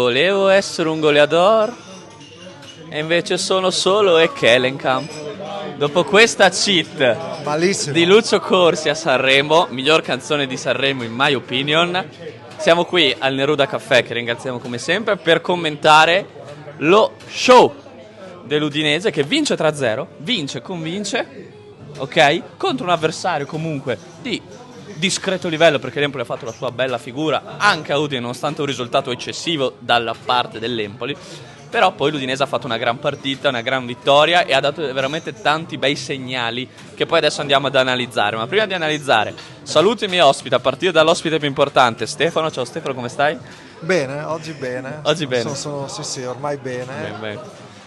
Volevo essere un goleador e invece sono solo Ekkelenkamp. Dopo questa cheat Malissimo. di Lucio Corsi a Sanremo, miglior canzone di Sanremo in my opinion, siamo qui al Neruda Caffè, che ringraziamo come sempre, per commentare lo show dell'Udinese che vince 3-0, convince, ok? Contro un avversario comunque di discreto livello, perché l'Empoli ha fatto la sua bella figura anche a Udine nonostante un risultato eccessivo dalla parte dell'Empoli. Però poi l'Udinese ha fatto una gran partita, una gran vittoria e ha dato veramente tanti bei segnali che poi adesso andiamo ad analizzare. Ma prima di analizzare, saluto i miei ospiti, a partire dall'ospite più importante, Stefano. Ciao Stefano, come stai? Bene, oggi bene. Oggi bene. Sì, ormai bene. Bene.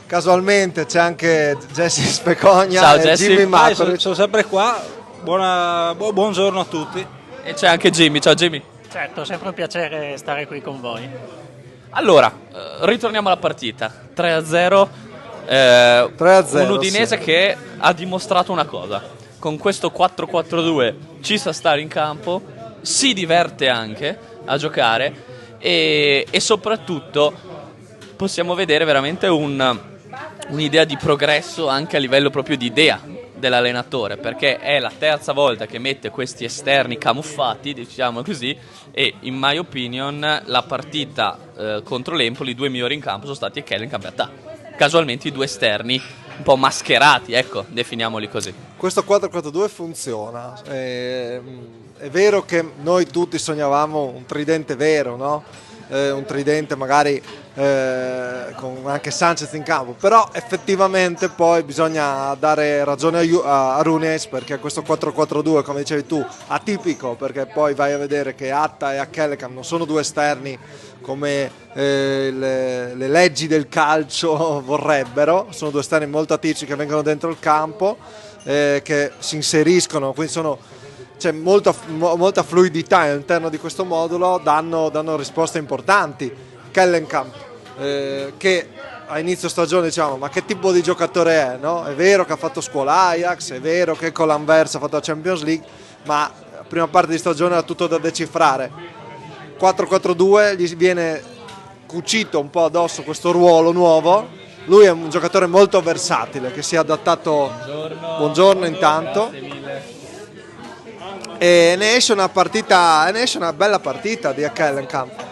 Casualmente c'è anche Jesse Specogna. Ciao, e Jesse. Jimmy Mattori. Sono sempre qua, buongiorno a tutti. E c'è anche Jimmy, ciao Jimmy. Certo, è sempre un piacere stare qui con voi. Allora, ritorniamo alla partita. 3-0. 3-0, Un Udinese sì. che ha dimostrato una cosa. Con questo 4-4-2 ci sa stare in campo, si diverte anche a giocare e soprattutto possiamo vedere veramente un'idea di progresso anche a livello proprio di idea dell'allenatore, perché è la terza volta che mette questi esterni camuffati, diciamo così, e in my opinion la partita contro l'Empoli, i due migliori in campo sono stati Ekkelenkamp e Atta. Casualmente i due esterni un po' mascherati, ecco, definiamoli così. Questo 4-4-2 funziona. È vero che noi tutti sognavamo un tridente vero, no? Un tridente magari con anche Sanchez in campo, però effettivamente poi bisogna dare ragione a Runes, perché questo 4-4-2, come dicevi tu, atipico, perché poi vai a vedere che Atta e Ekkelenkamp non sono due esterni come le leggi del calcio vorrebbero, sono due esterni molto atipici che vengono dentro il campo, che si inseriscono, quindi c'è molta fluidità all'interno di questo modulo, danno risposte importanti. Ekkelenkamp, che a inizio stagione diciamo ma che tipo di giocatore è, no? È vero che ha fatto scuola Ajax, è vero che con l'Anversa ha fatto la Champions League, ma la prima parte di stagione era tutto da decifrare. 4-4-2 gli viene cucito un po' addosso questo ruolo nuovo. Lui è un giocatore molto versatile che si è adattato. Buongiorno intanto. Grazie mille. E ne esce una bella partita di Ekkelenkamp.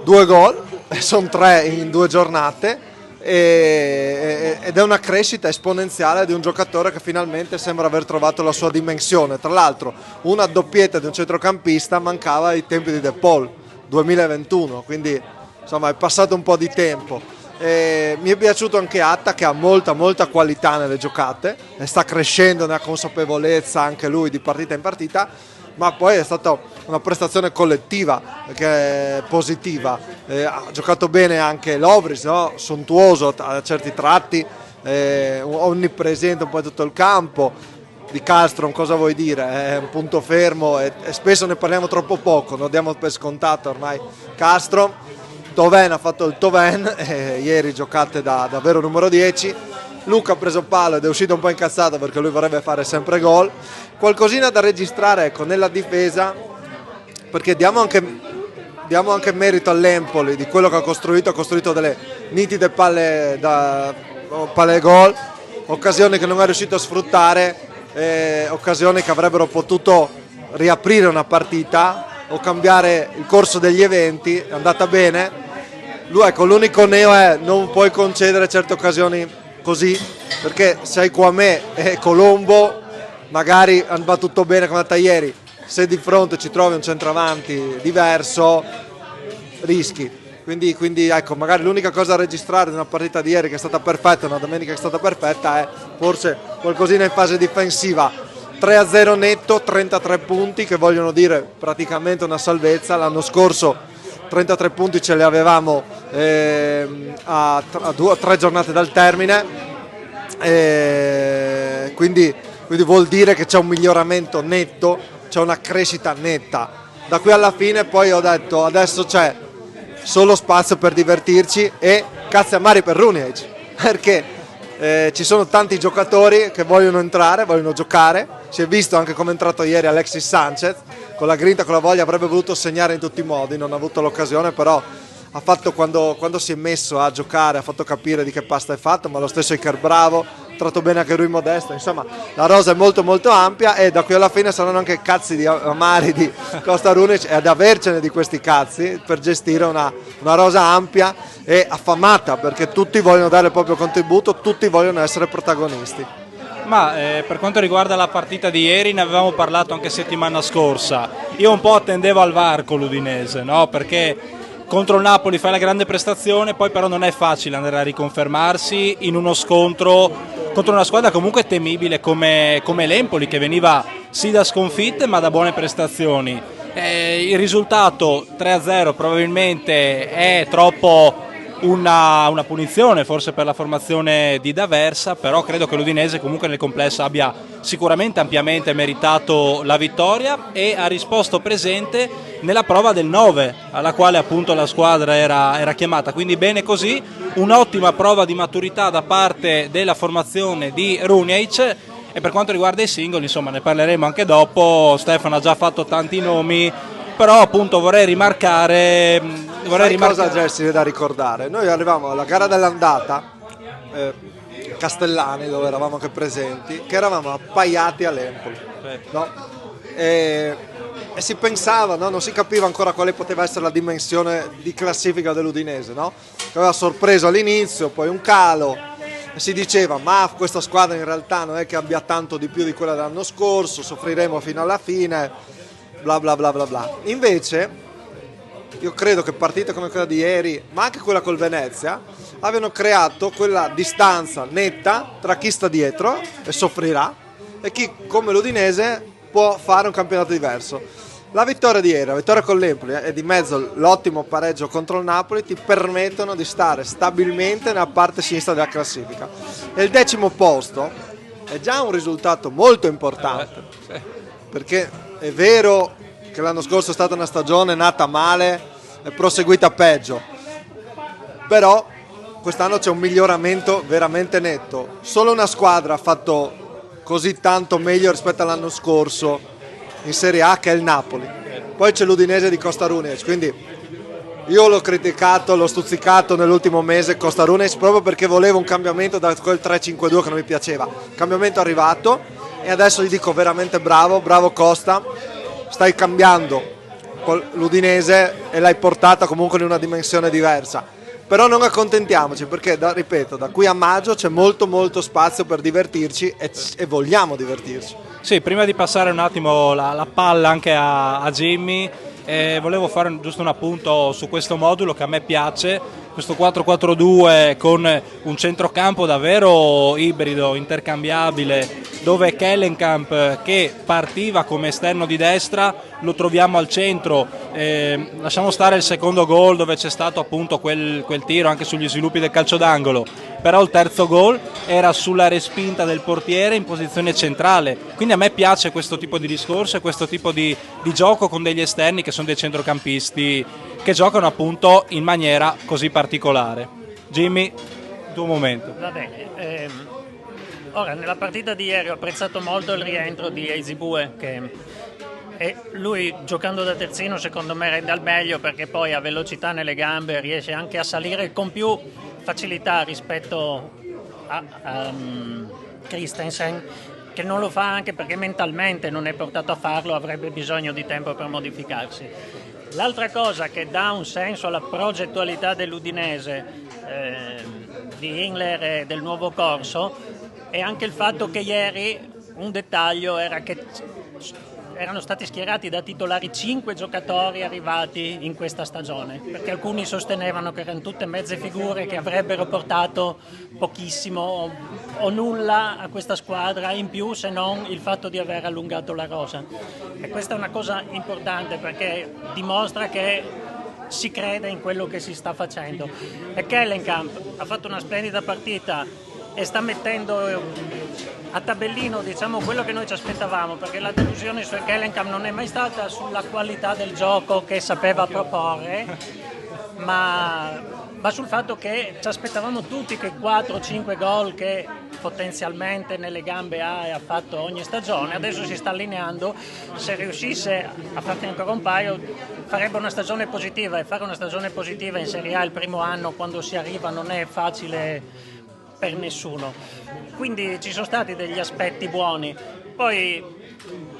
2 gol, sono 3 in 2 giornate, ed è una crescita esponenziale di un giocatore che finalmente sembra aver trovato la sua dimensione. Tra l'altro una doppietta di un centrocampista mancava ai tempi di De Paul 2021, quindi insomma è passato un po' di tempo. Mi è piaciuto anche Atta, che ha molta qualità nelle giocate e sta crescendo nella consapevolezza anche lui di partita in partita, ma poi è stata una prestazione collettiva che è positiva. Ha giocato bene anche Lovris, no? Sontuoso a certi tratti, onnipresente un po' in tutto il campo. Di Castro cosa vuoi dire? È un punto fermo e spesso ne parliamo troppo poco, lo diamo per scontato ormai Castro. Toven ha fatto il Toven, ieri giocate da vero numero 10. Luca ha preso palo ed è uscito un po' incazzato perché lui vorrebbe fare sempre gol. Qualcosina da registrare, ecco, nella difesa, perché diamo anche merito all'Empoli di quello che ha costruito delle nitide palle gol, occasioni che non è riuscito a sfruttare, occasioni che avrebbero potuto riaprire una partita o cambiare il corso degli eventi. È andata bene. Lui, ecco, l'unico neo è non puoi concedere certe occasioni così, perché sei qua a me e Colombo magari va tutto bene come è andata ieri, se di fronte ci trovi un centravanti diverso rischi, quindi ecco, magari l'unica cosa da registrare di una partita di ieri che è stata perfetta, una domenica che è stata perfetta, è forse qualcosina in fase difensiva. 3-0 netto, 33 punti che vogliono dire praticamente una salvezza. L'anno scorso 33 punti ce li avevamo a 3 giornate dal termine, quindi vuol dire che c'è un miglioramento netto, c'è una crescita netta. Da qui alla fine poi ho detto adesso c'è solo spazio per divertirci e cazzo amari per Runeic, perché ci sono tanti giocatori che vogliono entrare, vogliono giocare. Si è visto anche come è entrato ieri Alexis Sanchez, con la grinta, con la voglia, avrebbe voluto segnare in tutti i modi, non ha avuto l'occasione, però ha fatto quando si è messo a giocare, ha fatto capire di che pasta è fatto, ma lo stesso Iker Bravo, tratto bene anche lui Modesto, insomma la rosa è molto molto ampia e da qui alla fine saranno anche cazzi di amari di Costa Runic e ad avercene di questi cazzi per gestire una rosa ampia e affamata, perché tutti vogliono dare il proprio contributo, tutti vogliono essere protagonisti. Ma per quanto riguarda la partita di ieri, ne avevamo parlato anche settimana scorsa. Io un po' attendevo al varco l'Udinese, no? Perché contro il Napoli fa la grande prestazione, poi però non è facile andare a riconfermarsi in uno scontro contro una squadra comunque temibile come l'Empoli, che veniva sì da sconfitte ma da buone prestazioni. Il risultato 3-0 probabilmente è troppo una punizione forse per la formazione di D'Aversa, però credo che l'Udinese comunque nel complesso abbia sicuramente ampiamente meritato la vittoria e ha risposto presente nella prova del 9 alla quale appunto la squadra era chiamata, quindi bene così, un'ottima prova di maturità da parte della formazione di Runjaic. E per quanto riguarda i singoli, insomma, ne parleremo anche dopo. Stefano ha già fatto tanti nomi, però appunto vorrei rimarcare Cosa Jesse da ricordare? Noi arrivavamo alla gara dell'andata Castellani, dove eravamo anche presenti, che eravamo appaiati all'Empoli, no? E si pensava, no? Non si capiva ancora quale poteva essere la dimensione di classifica dell'Udinese, no? Che aveva sorpreso all'inizio, poi un calo, e si diceva ma questa squadra in realtà non è che abbia tanto di più di quella dell'anno scorso, soffriremo fino alla fine, bla bla bla bla bla. Invece io credo che partite come quella di ieri, ma anche quella col Venezia, abbiano creato quella distanza netta tra chi sta dietro e soffrirà e chi come l'Udinese può fare un campionato diverso. La vittoria di ieri, la vittoria con l'Empoli e di mezzo l'ottimo pareggio contro il Napoli ti permettono di stare stabilmente nella parte sinistra della classifica. E il 10° posto è già un risultato molto importante, perché è vero che l'anno scorso è stata una stagione nata male e proseguita peggio, però quest'anno c'è un miglioramento veramente netto. Solo una squadra ha fatto così tanto meglio rispetto all'anno scorso in Serie A, che è il Napoli. Poi c'è l'Udinese di Costa Runic, quindi io l'ho criticato, l'ho stuzzicato nell'ultimo mese Costa Runic proprio perché volevo un cambiamento da quel 3-5-2 che non mi piaceva. Il cambiamento è arrivato e adesso gli dico veramente bravo Costa, stai cambiando l'Udinese e l'hai portata comunque in una dimensione diversa, però non accontentiamoci, perché ripeto, da qui a maggio c'è molto molto spazio per divertirci e vogliamo divertirci. Sì, prima di passare un attimo la palla anche a Jimmy, volevo fare giusto un appunto su questo modulo che a me piace, questo 4-4-2 con un centrocampo davvero ibrido, intercambiabile, dove Kellenkamp, che partiva come esterno di destra, lo troviamo al centro. Lasciamo stare il secondo gol dove c'è stato appunto quel tiro anche sugli sviluppi del calcio d'angolo, però il terzo gol era sulla respinta del portiere in posizione centrale, quindi a me piace questo tipo di discorso e questo tipo di gioco con degli esterni che sono dei centrocampisti che giocano appunto in maniera così particolare. Jimmy, tuo momento. Va bene. Ora, nella partita di ieri ho apprezzato molto il rientro di Eisibue, e lui giocando da terzino secondo me rende al meglio, perché poi ha velocità nelle gambe, riesce anche a salire con più facilità rispetto a Christensen, che non lo fa anche perché mentalmente non è portato a farlo, avrebbe bisogno di tempo per modificarsi. L'altra cosa che dà un senso alla progettualità dell'Udinese, di Ingler e del nuovo corso, è anche il fatto che ieri un dettaglio era che erano stati schierati da titolari 5 giocatori arrivati in questa stagione, perché alcuni sostenevano che erano tutte mezze figure che avrebbero portato pochissimo o nulla a questa squadra in più, se non il fatto di aver allungato la rosa. E questa è una cosa importante, perché dimostra che si crede in quello che si sta facendo. E Kellenkamp ha fatto una splendida partita e sta mettendo a tabellino, diciamo, quello che noi ci aspettavamo, perché la delusione su Kellenkamp non è mai stata sulla qualità del gioco che sapeva proporre, ma sul fatto che ci aspettavamo tutti che 4-5 gol che potenzialmente nelle gambe ha e ha fatto ogni stagione, adesso si sta allineando, se riuscisse a farne ancora un paio farebbe una stagione positiva, e fare una stagione positiva in Serie A il primo anno quando si arriva non è facile per nessuno, quindi ci sono stati degli aspetti buoni. Poi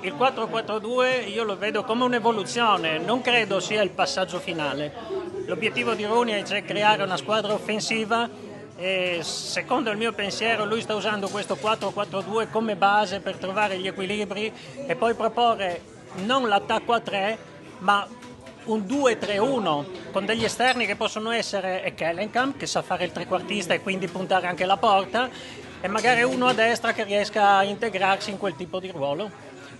il 4-4-2 io lo vedo come un'evoluzione, non credo sia il passaggio finale. L'obiettivo di Rooney è creare una squadra offensiva e secondo il mio pensiero lui sta usando questo 4-4-2 come base per trovare gli equilibri e poi proporre non l'attacco a 3 ma un 2-3-1 con degli esterni che possono essere Ekkelenkamp, che sa fare il trequartista e quindi puntare anche la porta, e magari uno a destra che riesca a integrarsi in quel tipo di ruolo.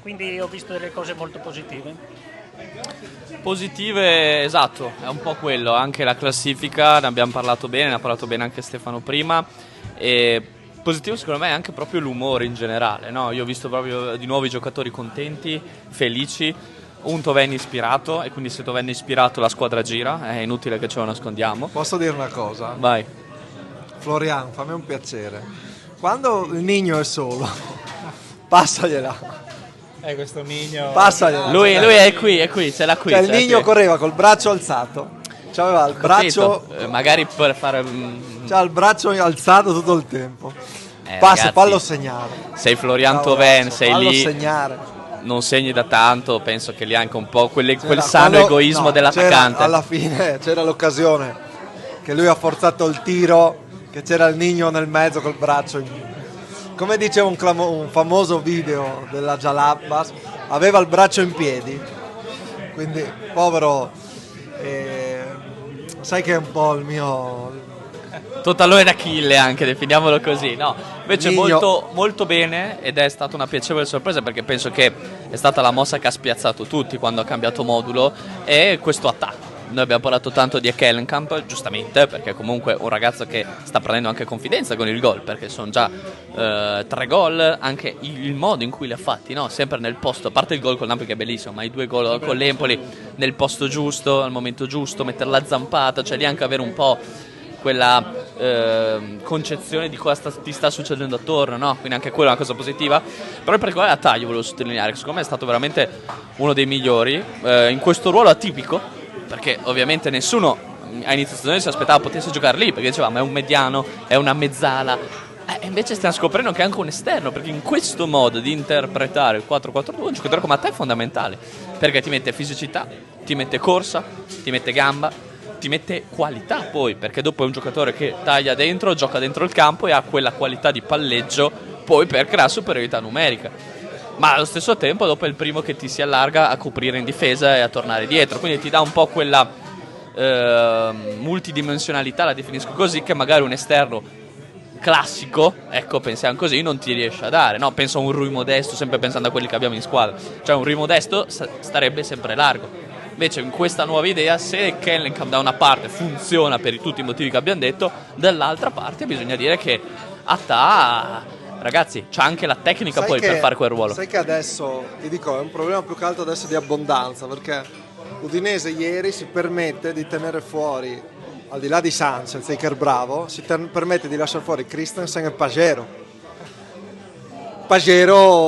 Quindi ho visto delle cose molto positive. Positive, esatto, è un po' quello, anche la classifica, ne abbiamo parlato bene, ne ha parlato bene anche Stefano prima, e positivo secondo me è anche proprio l'umore in generale, no? Io ho visto proprio di nuovo i giocatori contenti, felici, un Toveni ispirato, e quindi se Toveni è ispirato la squadra gira, è inutile che ce lo nascondiamo. Posso dire una cosa? Vai. Florian, fammi un piacere. Quando il Nigno è solo, passagliela. Questo Nigno. Passagliela. Lui è qui, ce l'ha qui. Cioè, il ce l'ha Nigno qui. correva col braccio alzato. C'aveva il braccio. Capito? Magari per fare. C'ha il braccio alzato tutto il tempo. Ragazzi, fallo segnare. Sei Florian Ciao, Thauvin, ragazzo, sei fallo lì. segnare. Non segni da tanto, penso che lì anche un po' quel C'era sano quando- egoismo no, dell'attaccante. Alla fine c'era l'occasione che lui ha forzato il tiro, che c'era il Nigno nel mezzo col braccio come diceva un famoso video della Jalabas, aveva il braccio in piedi, quindi povero, sai che è un po' il mio Totale d'Achille anche, definiamolo così. No, invece Nigno. molto, molto bene, ed è stata una piacevole sorpresa perché penso che è stata la mossa che ha spiazzato tutti quando ha cambiato modulo, e questo attacco. Noi abbiamo parlato tanto di Ekkelenkamp, giustamente, perché comunque è un ragazzo che sta prendendo anche confidenza con il gol, perché sono già 3 gol, anche il modo in cui li ha fatti, no? Sempre nel posto, a parte il gol con Napoli che è bellissimo, ma i 2 gol con l'Empoli nel posto giusto, al momento giusto, mettere la zampata, cioè lì anche avere un po' quella concezione di cosa ti sta succedendo attorno, no? Quindi anche quella è una cosa positiva. Però in particolare a taglio volevo sottolineare che secondo me è stato veramente uno dei migliori in questo ruolo atipico, perché ovviamente nessuno a inizio stagione si aspettava potesse giocare lì, perché diceva ma è un mediano, è una mezzala, e invece stiamo scoprendo che è anche un esterno, perché in questo modo di interpretare il 4-4-2 un giocatore come te è fondamentale, perché ti mette fisicità, ti mette corsa, ti mette gamba, ti mette qualità poi, perché dopo è un giocatore che taglia dentro, gioca dentro il campo e ha quella qualità di palleggio poi per creare superiorità numerica, ma allo stesso tempo dopo è il primo che ti si allarga a coprire in difesa e a tornare dietro, quindi ti dà un po' quella multidimensionalità, la definisco così, che magari un esterno classico, ecco, pensiamo così, non ti riesce a dare, no? Penso a un Rui Modesto, sempre pensando a quelli che abbiamo in squadra, cioè un Rui Modesto starebbe sempre largo. Invece in questa nuova idea, se Ekkelenkamp da una parte funziona per tutti i motivi che abbiamo detto, dall'altra parte bisogna dire che Atta, ragazzi, c'ha anche la tecnica poi per fare quel ruolo. Sai che adesso, ti dico, è un problema più che altro adesso di abbondanza, perché l'Udinese ieri si permette di tenere fuori, al di là di Sanchez e Bravo, permette di lasciare fuori Christensen e Pagero.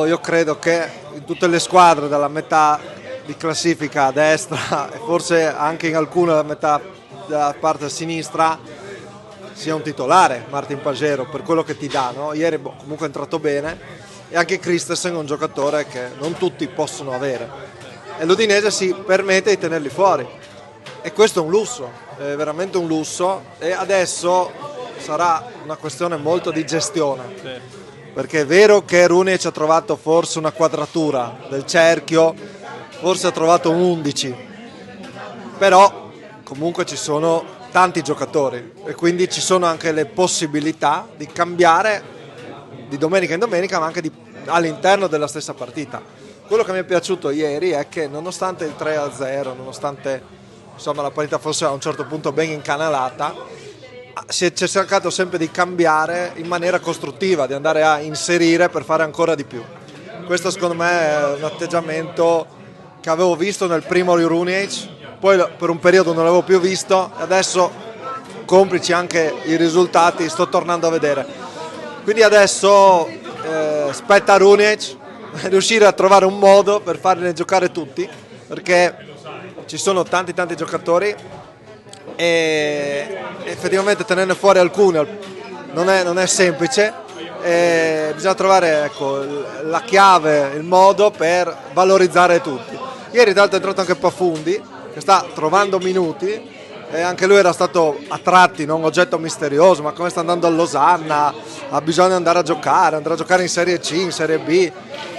Io credo che in tutte le squadre dalla metà di classifica a destra e forse anche in alcune della metà della parte sinistra sia un titolare Martin Pagero per quello che ti dà, no? Ieri comunque è entrato bene, e anche Christensen è un giocatore che non tutti possono avere, e l'Udinese si permette di tenerli fuori, e questo è un lusso, è veramente un lusso, e adesso sarà una questione molto di gestione, perché è vero che Rooney ci ha trovato forse una quadratura del cerchio, forse ha trovato un 11, però comunque ci sono tanti giocatori e quindi ci sono anche le possibilità di cambiare di domenica in domenica, ma anche all'interno della stessa partita. Quello che mi è piaciuto ieri è che nonostante il 3-0, nonostante insomma la partita fosse a un certo punto ben incanalata, si è cercato sempre di cambiare in maniera costruttiva, di andare a inserire per fare ancora di più. Questo secondo me è un atteggiamento che avevo visto nel primo Rooney, poi per un periodo non l'avevo più visto, e adesso complici anche i risultati sto tornando a vedere. Quindi adesso spetta a Runec riuscire a trovare un modo per farne giocare tutti, perché ci sono tanti giocatori e effettivamente tenerne fuori alcuni non è semplice. Bisogna trovare, ecco, la chiave, il modo per valorizzare tutti. Ieri tra l'altro è entrato anche Pafundi, che sta trovando minuti, e anche lui era stato a tratti non oggetto misterioso, ma come sta andando a Losanna, ha bisogno di andare a giocare in Serie C, in Serie B,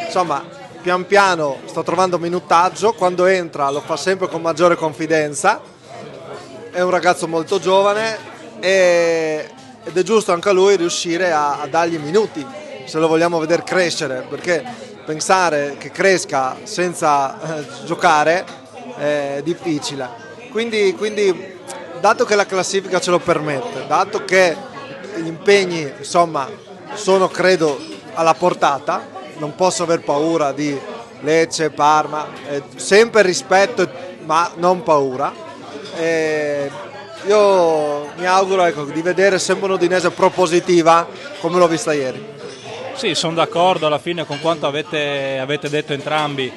insomma pian piano sta trovando minutaggio, quando entra lo fa sempre con maggiore confidenza, è un ragazzo molto giovane ed è giusto anche a lui riuscire a dargli minuti se lo vogliamo vedere crescere, perché pensare che cresca senza giocare è difficile. Quindi dato che la classifica ce lo permette, dato che gli impegni insomma sono credo alla portata, non posso aver paura di Lecce, Parma, sempre rispetto ma non paura. Io mi auguro, ecco, di vedere sempre un'Udinese propositiva come l'ho vista ieri. Sì, sono d'accordo alla fine con quanto avete detto entrambi.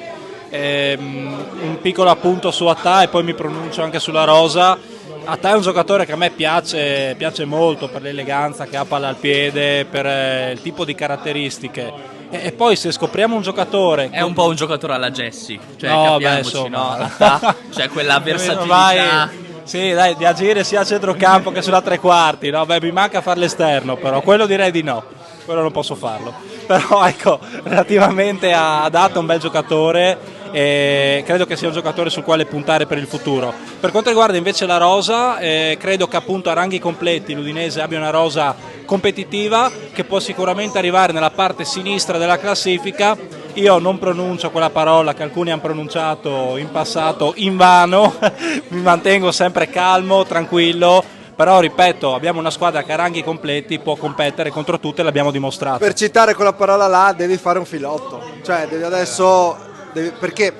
Un piccolo appunto su Attà e poi mi pronuncio anche sulla rosa. Attà è un giocatore che a me piace molto per l'eleganza che ha, palla al piede, per il tipo di caratteristiche. E poi se scopriamo un giocatore... È un po' un giocatore alla Jesse, cioè no, capiamoci, no? Attà, cioè quella versatilità... Sì, dai, di agire sia a centrocampo che sulla tre quarti, no? Beh, mi manca fare l'esterno, però quello direi di no, quello non posso farlo. Però ecco, relativamente a Dato, un bel giocatore, e credo che sia un giocatore sul quale puntare per il futuro. Per quanto riguarda invece la rosa, credo che appunto a ranghi completi l'Udinese abbia una rosa competitiva che può sicuramente arrivare nella parte sinistra della classifica. Io non pronuncio quella parola che alcuni hanno pronunciato in passato invano, mi mantengo sempre calmo, tranquillo, però ripeto, abbiamo una squadra che a ranghi completi può competere contro tutte, l'abbiamo dimostrato. Per citare quella parola là devi fare un filotto, cioè perché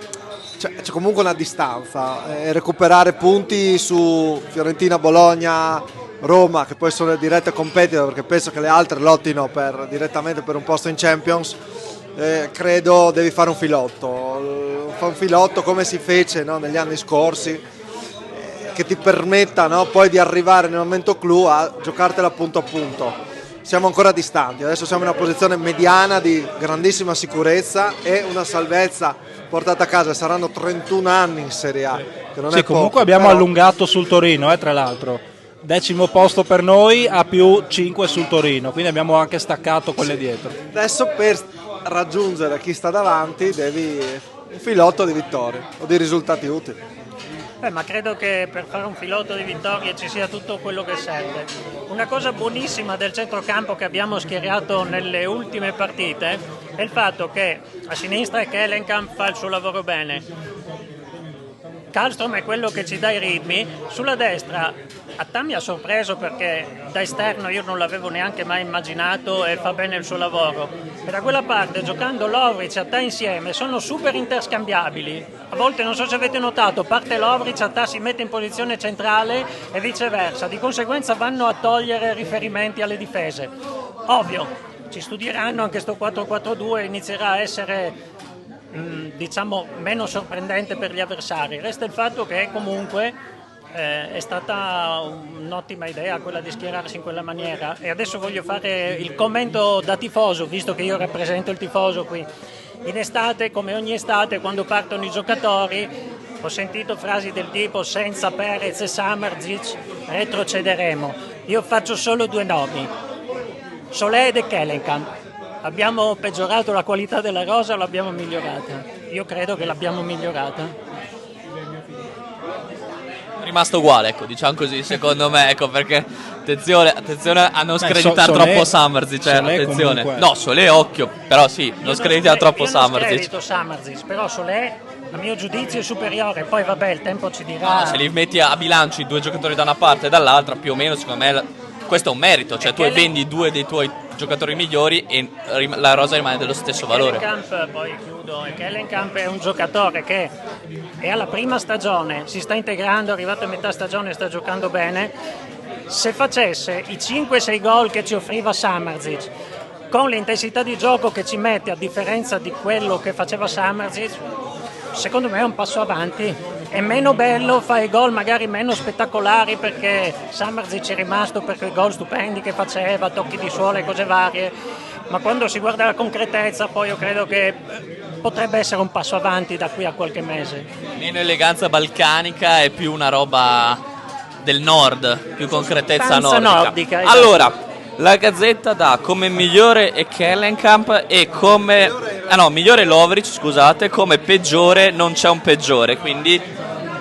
c'è comunque una distanza, recuperare punti su Fiorentina, Bologna, Roma, che poi sono le dirette competitor, perché penso che le altre lottino direttamente per un posto in Champions. Credo devi fare un filotto come si fece, no, negli anni scorsi, che ti permetta, no, poi di arrivare nel momento clou a giocartela punto a punto. Siamo ancora distanti, adesso siamo in una posizione mediana di grandissima sicurezza e una salvezza portata a casa. Saranno 31 anni in Serie A, che non è poco, comunque abbiamo allungato sul Torino, tra l'altro 10° posto per noi, a più 5 sul Torino, quindi abbiamo anche staccato quelle dietro. Adesso per raggiungere chi sta davanti devi un filotto di vittorie o di risultati utili. Ma credo che per fare un filotto di vittorie ci sia tutto quello che serve. Una cosa buonissima del centrocampo che abbiamo schierato nelle ultime partite è il fatto che a sinistra Kellenkamp fa il suo lavoro bene, Kallström è quello che ci dà i ritmi, sulla destra Attà mi ha sorpreso perché da esterno io non l'avevo neanche mai immaginato e fa bene il suo lavoro, e da quella parte giocando Lovric e Attà insieme sono super interscambiabili. A volte, non so se avete notato, parte Lovric, Attà si mette in posizione centrale e viceversa, di conseguenza vanno a togliere riferimenti alle difese. Ovvio, ci studieranno, anche sto 4-4-2 inizierà a essere diciamo meno sorprendente per gli avversari. Resta il fatto che comunque è stata un'ottima idea quella di schierarsi in quella maniera, e adesso voglio fare il commento da tifoso, visto che io rappresento il tifoso qui. In estate, come ogni estate, quando partono i giocatori, ho sentito frasi del tipo: senza Perez e Samardžić retrocederemo. Io faccio solo 2 nomi: Solé e Kellenkamp. Abbiamo peggiorato la qualità della rosa o l'abbiamo migliorata? Io credo che l'abbiamo migliorata. È rimasto uguale, ecco, diciamo così, secondo me, ecco, perché attenzione a non screditare troppo Samardžić, cioè, attenzione. Comunque. No, Solé occhio, però sì, non screditare troppo Samardžić. Io non scredito Samardžić, però Solé a mio giudizio è superiore, poi vabbè, il tempo ci dirà. No, se li metti a bilancio i 2 giocatori da una parte e dall'altra, più o meno, secondo me questo è un merito, cioè tu vendi 2 dei tuoi giocatori migliori e la rosa rimane dello stesso valore. Kellenkamp, poi chiudo, Kellenkamp è un giocatore che è alla prima stagione, si sta integrando, è arrivato a metà stagione, sta giocando bene. Se facesse i 5-6 gol che ci offriva Samardžić con l'intensità di gioco che ci mette, a differenza di quello che faceva Samardžić, secondo me è un passo avanti. È meno bello, fa i gol magari meno spettacolari, perché Samardžić è rimasto per quei gol stupendi che faceva, tocchi di suolo e cose varie, ma quando si guarda la concretezza poi io credo che potrebbe essere un passo avanti da qui a qualche mese. Meno eleganza balcanica e più una roba del nord, più concretezza nordica. Esatto. Allora, la Gazzetta dà come migliore Ekkelenkamp e come migliore Lovric, scusate, come peggiore non c'è un peggiore, quindi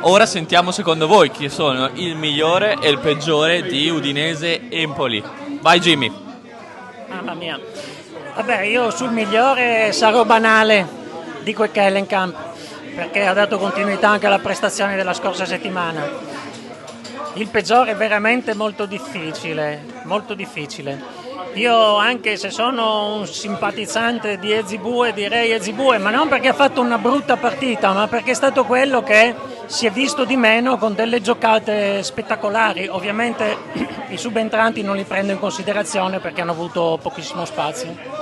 ora sentiamo secondo voi chi sono il migliore e il peggiore di Udinese Empoli. Vai Jimmy. Mamma mia. Vabbè, io sul migliore sarò banale, dico Ekkelenkamp, perché ha dato continuità anche alla prestazione della scorsa settimana. Il peggiore è veramente molto difficile, molto difficile. Io, anche se sono un simpatizzante di Edzebue, direi Edzebue, ma non perché ha fatto una brutta partita, ma perché è stato quello che si è visto di meno, con delle giocate spettacolari. Ovviamente i subentranti non li prendo in considerazione perché hanno avuto pochissimo spazio.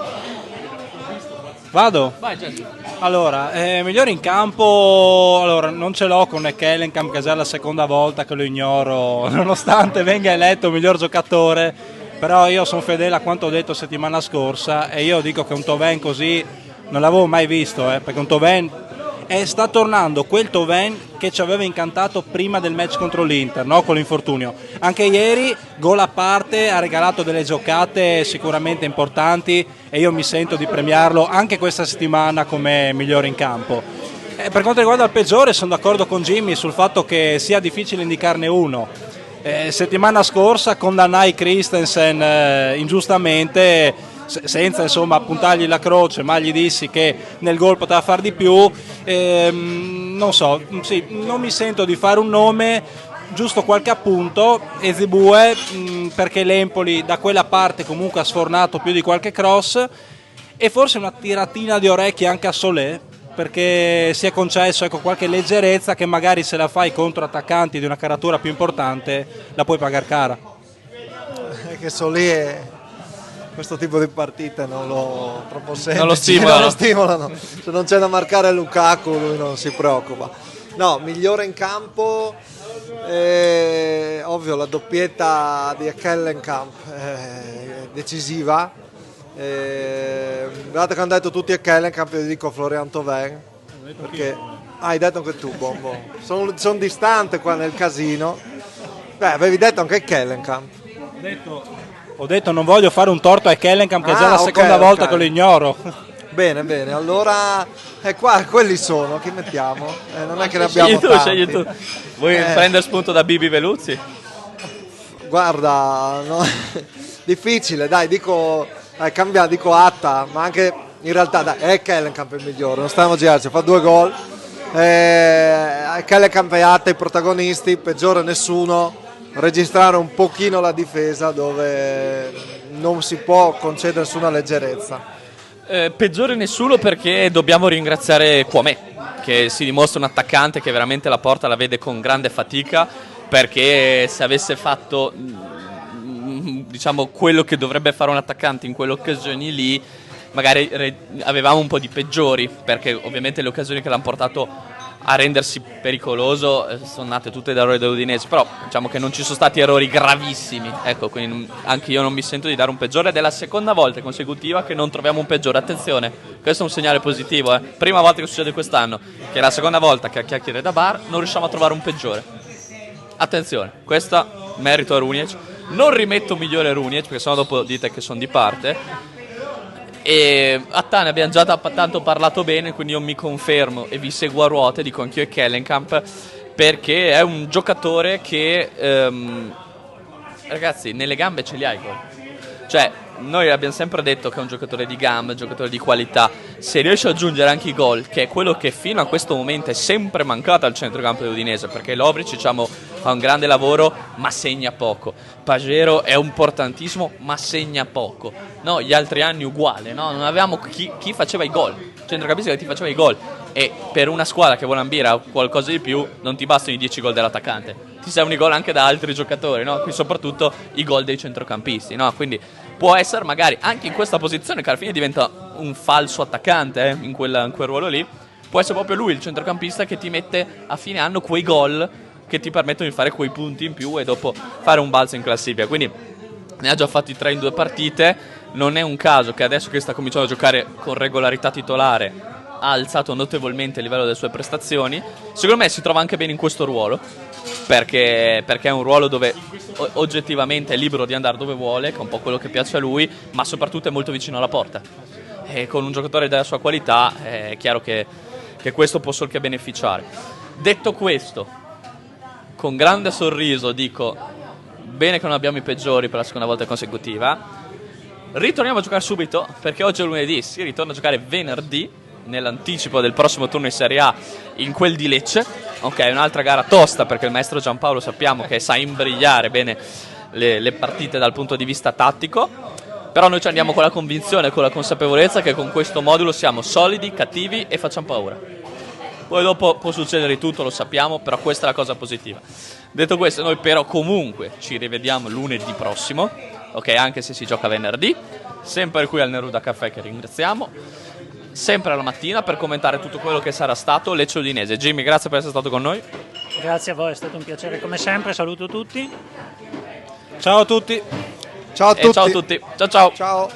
Vado? Vai Jesse. Allora, migliore in campo, allora non ce l'ho con Ekkelenkamp, che è già la seconda volta che lo ignoro, nonostante venga eletto miglior giocatore, però io sono fedele a quanto ho detto settimana scorsa e io dico che un Thauvin così non l'avevo mai visto, perché un Thauvin sta tornando quel Thauvin che ci aveva incantato prima del match contro l'Inter, no? Con l'infortunio. Anche ieri, gol a parte, ha regalato delle giocate sicuramente importanti e io mi sento di premiarlo anche questa settimana come migliore in campo. Per quanto riguarda il peggiore, sono d'accordo con Jimmy sul fatto che sia difficile indicarne uno. Settimana scorsa condannai Christensen ingiustamente, senza insomma puntargli la croce, ma gli dissi che nel gol poteva far di più. Non so, sì, non mi sento di fare un nome, giusto qualche appunto. Edzebue, perché l'Empoli da quella parte comunque ha sfornato più di qualche cross, e forse una tiratina di orecchie anche a Solé, perché si è concesso qualche leggerezza che magari se la fai contro attaccanti di una caratura più importante la puoi pagare cara. Che Solé questo tipo di partite non lo troppo semplice, Non lo stimolano. non lo stimolano. Se non c'è da marcare Lukaku lui non si preoccupa. No, migliore in campo, ovvio la doppietta di Ekkelenkamp decisiva. Guardate che hanno detto tutti Ekkelenkamp, io dico Florian Thauvin, perché hai detto anche tu Bombo, sono distante qua nel casino. Beh, avevi detto anche Ekkelenkamp. Ho detto non voglio fare un torto a Ekkelenkamp, che è già la seconda volta che lo ignoro. Bene, allora qua quelli sono, chi mettiamo? Non è che ne abbiamo Scegli tanti. tu. Vuoi prendere spunto da Bibi Veluzzi? Guarda, no, difficile, dai, dico Atta, ma anche in realtà dai, Ekkelenkamp è il migliore, non stiamo a girarci, fa 2 gol. Ekkelenkamp e Atta i protagonisti, peggiore nessuno. Registrare un pochino la difesa, dove non si può concedere nessuna leggerezza. Peggiore nessuno, perché dobbiamo ringraziare Kwame, che si dimostra un attaccante che veramente la porta la vede con grande fatica, perché se avesse fatto diciamo quello che dovrebbe fare un attaccante in quelle occasioni lì, magari avevamo un po' di peggiori, perché ovviamente le occasioni che l'hanno portato a rendersi pericoloso sono nate tutte da errori dell'Udinese, però diciamo che non ci sono stati errori gravissimi, ecco, quindi anche io non mi sento di dare un peggiore, ed è la seconda volta consecutiva che non troviamo un peggiore. Attenzione, questo è un segnale positivo, prima volta che succede quest'anno, che è la seconda volta che a chiacchiere da bar non riusciamo a trovare un peggiore. Attenzione, questa merito a Runjec, non rimetto migliore Runjec perché sennò dopo dite che sono di parte. E a Tane abbiamo già tanto parlato bene, quindi io mi confermo e vi seguo a ruote, dico anch'io Ekkelenkamp, perché è un giocatore che ragazzi nelle gambe ce li ha i gol. Cioè noi abbiamo sempre detto che è un giocatore di gambe, un giocatore di qualità. Se riesce ad aggiungere anche i gol, che è quello che fino a questo momento è sempre mancato al centrocampo dell'Udinese, perché Lovric diciamo fa un grande lavoro ma segna poco, Pajero è importantissimo ma segna poco, no, gli altri anni uguale, no? Non avevamo chi faceva i gol, centrocampista che ti faceva i gol, e per una squadra che vuole ambire a qualcosa di più non ti bastano i 10 gol dell'attaccante, ti ci siano i gol anche da altri giocatori, no? Qui soprattutto i gol dei centrocampisti, no? Quindi può essere magari anche in questa posizione, che alla fine diventa un falso attaccante, in quel ruolo lì, può essere proprio lui il centrocampista che ti mette a fine anno quei gol che ti permettono di fare quei punti in più e dopo fare un balzo in classifica. Quindi ne ha già fatti 3 in 2 partite, non è un caso che adesso che sta cominciando a giocare con regolarità titolare ha alzato notevolmente il livello delle sue prestazioni. Secondo me si trova anche bene in questo ruolo, perché è un ruolo dove oggettivamente è libero di andare dove vuole, che è un po' quello che piace a lui, ma soprattutto è molto vicino alla porta. E con un giocatore della sua qualità è chiaro che questo può solo che beneficiare. Detto questo, con grande sorriso dico bene che non abbiamo i peggiori per la seconda volta consecutiva. Ritorniamo a giocare subito, perché oggi è lunedì, si ritorna a giocare venerdì nell'anticipo del prossimo turno in Serie A in quel di Lecce. Ok, un'altra gara tosta, perché il maestro Giampaolo sappiamo che sa imbrigliare bene le partite dal punto di vista tattico, però noi ci andiamo con la convinzione e con la consapevolezza che con questo modulo siamo solidi, cattivi e facciamo paura. Poi dopo può succedere di tutto, lo sappiamo, però questa è la cosa positiva. Detto questo, noi però comunque ci rivediamo lunedì prossimo, ok, anche se si gioca venerdì, sempre qui al Neruda Caffè, che ringraziamo, sempre alla mattina per commentare tutto quello che sarà stato Lecce Udinese. Jimmy, grazie per essere stato con noi. Grazie a voi, è stato un piacere come sempre, saluto tutti. Ciao a tutti. Ciao a tutti. E ciao a tutti. Ciao ciao. Ciao.